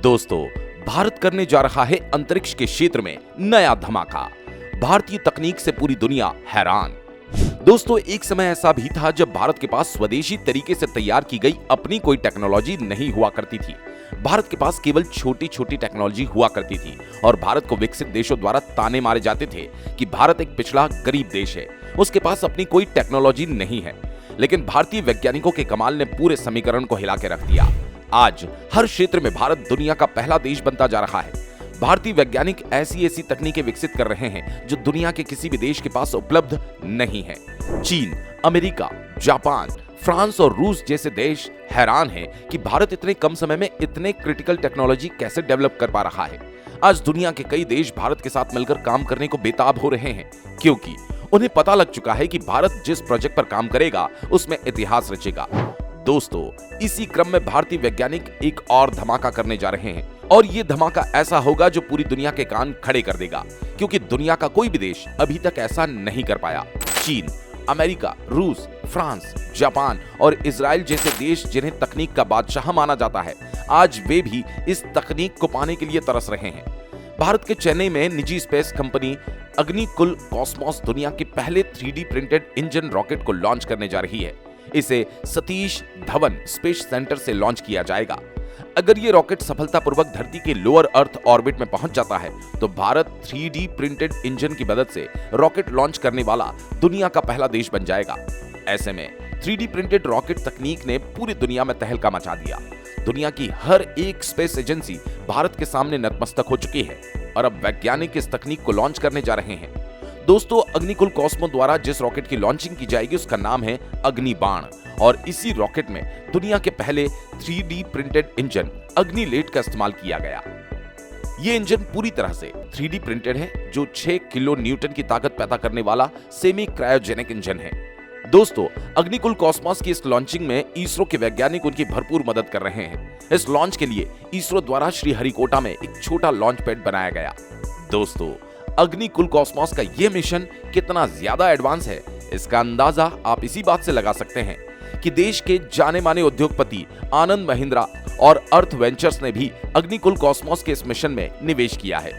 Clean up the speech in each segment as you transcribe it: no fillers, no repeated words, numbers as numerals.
दोस्तों, भारत करने जा रहा है अंतरिक्ष के क्षेत्र में नया धमाका। भारतीय तकनीक से पूरी दुनिया हैरान। दोस्तों, एक समय ऐसा भी था जब भारत के पास स्वदेशी तरीके से तैयार की गई अपनी कोई टेक्नोलॉजी नहीं हुआ करती थी। भारत के पास केवल छोटी छोटी टेक्नोलॉजी हुआ करती थी और भारत को विकसित देशों द्वारा ताने मारे जाते थे कि भारत एक पिछड़ा गरीब देश है, उसके पास अपनी कोई टेक्नोलॉजी नहीं है। लेकिन भारतीय वैज्ञानिकों के कमाल ने पूरे समीकरण को हिला के रख दिया। आज हर क्षेत्र में भारत दुनिया का पहला देश बनता जा रहा है। भारतीय वैज्ञानिक ऐसी ऐसी तकनीकें विकसित कर रहे हैं जो दुनिया के किसी भी देश के पास उपलब्ध नहीं है। चीन, अमेरिका, जापान, फ्रांस और रूस जैसे देश हैरान हैं कि भारत इतने कम समय में इतने क्रिटिकल टेक्नोलॉजी कैसे डेवलप कर पा रहा है। आज दुनिया के कई देश भारत के साथ मिलकर काम करने को बेताब हो रहे हैं, क्योंकि उन्हें पता लग चुका है कि भारत जिस प्रोजेक्ट पर काम करेगा उसमें इतिहास रचेगा। दोस्तों, इसी क्रम में भारतीय वैज्ञानिक एक और धमाका करने जा रहे हैं और ये धमाका ऐसा होगा जो पूरी दुनिया के कान खड़े कर देगा, क्योंकि दुनिया का कोई भी देश अभी तक ऐसा नहीं कर पाया। चीन, अमेरिका, रूस, फ्रांस, जापान और इजराइल जैसे देश जिन्हें तकनीक का बादशाह माना जाता है, आज वे भी इस तकनीक को पाने के लिए तरस रहे हैं। भारत के चेन्नई में निजी स्पेस कंपनी अग्निकुल कॉस्मोस दुनिया के पहले 3D प्रिंटेड इंजन रॉकेट को लॉन्च करने जा रही है। इसे सतीश धवन स्पेस सेंटर से लॉन्च किया जाएगा। अगर ये रॉकेट सफलतापूर्वक धरती के लोअर अर्थ ऑर्बिट में पहुंच जाता है तो भारत 3D प्रिंटेड इंजन की मदद से रॉकेट लॉन्च करने वाला दुनिया का पहला देश बन जाएगा। ऐसे में 3D प्रिंटेड रॉकेट तकनीक ने पूरी दुनिया में तहलका मचा दिया। दुनिया की हर एक स्पेस एजेंसी भारत के सामने नतमस्तक हो चुकी है और अब वैज्ञानिक इस तकनीक को लॉन्च करने जा रहे हैं। दोस्तों, अग्निकुल कॉस्मो द्वारा जिस रॉकेट की लॉन्चिंग की जाएगी उसका नाम है अग्निबाण और इसी रॉकेट में दुनिया के पहले 3D प्रिंटेड इंजन अग्निलेट का इस्तेमाल किया गया। ये इंजन पूरी तरह से 3D प्रिंटेड है, जो 6 किलो न्यूटन की ताकत पैदा करने वाला सेमी क्रायोजेनिक इंजन है। दोस्तों, अग्निकुल कॉस्मोस की इस लॉन्चिंग में इसरो के वैज्ञानिक उनकी भरपूर मदद कर रहे हैं। इस लॉन्च के लिए इसरो द्वारा श्रीहरिकोटा में एक छोटा लॉन्च पैड बनाया गया। दोस्तों, अग्निकुल कॉस्मोस का यह मिशन कितना ज्यादा एडवांस है, इसका अंदाजा आप इसी बात से लगा सकते हैं कि देश के जाने माने उद्योगपति आनंद महिंद्रा और अर्थ वेंचर्स ने भी अग्निकुल कॉस्मोस के इस मिशन में निवेश किया है।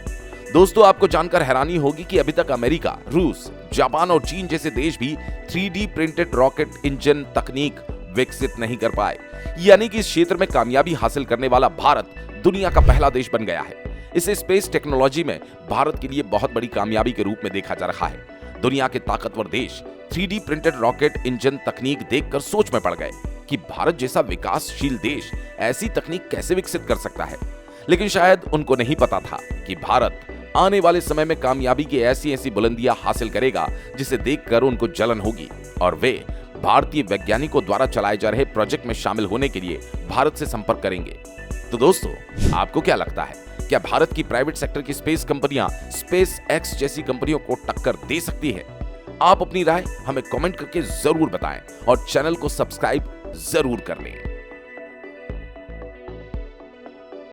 दोस्तों, आपको जानकर हैरानी होगी कि अभी तक अमेरिका, रूस, जापान और चीन जैसे देश भी 3D प्रिंटेड रॉकेट इंजन तकनीक विकसित नहीं कर पाए। यानी कि इस क्षेत्र में कामयाबी हासिल करने वाला भारत दुनिया का पहला देश बन गया है। इसे स्पेस टेक्नोलॉजी में भारत के लिए बहुत बड़ी कामयाबी के रूप में देखा जा रहा है। दुनिया के ताकतवर देश 3D प्रिंटेड रॉकेट इंजन तकनीक देखकर सोच में पड़ गए कि भारत जैसा विकासशील देश ऐसी तकनीक कैसे विकसित कर सकता है। लेकिन शायद उनको नहीं पता था कि भारत आने वाले समय में कामयाबी की ऐसी ऐसी बुलंदियां हासिल करेगा जिसे देखकर उनको जलन होगी और वे भारतीय वैज्ञानिकों द्वारा चलाए जा रहे प्रोजेक्ट में शामिल होने के लिए भारत से संपर्क करेंगे। तो दोस्तों, आपको क्या लगता है, क्या भारत की प्राइवेट सेक्टर की स्पेस कंपनियां स्पेस एक्स जैसी कंपनियों को टक्कर दे सकती है? आप अपनी राय हमें कमेंट करके जरूर बताएं और चैनल को सब्सक्राइब जरूर कर लें।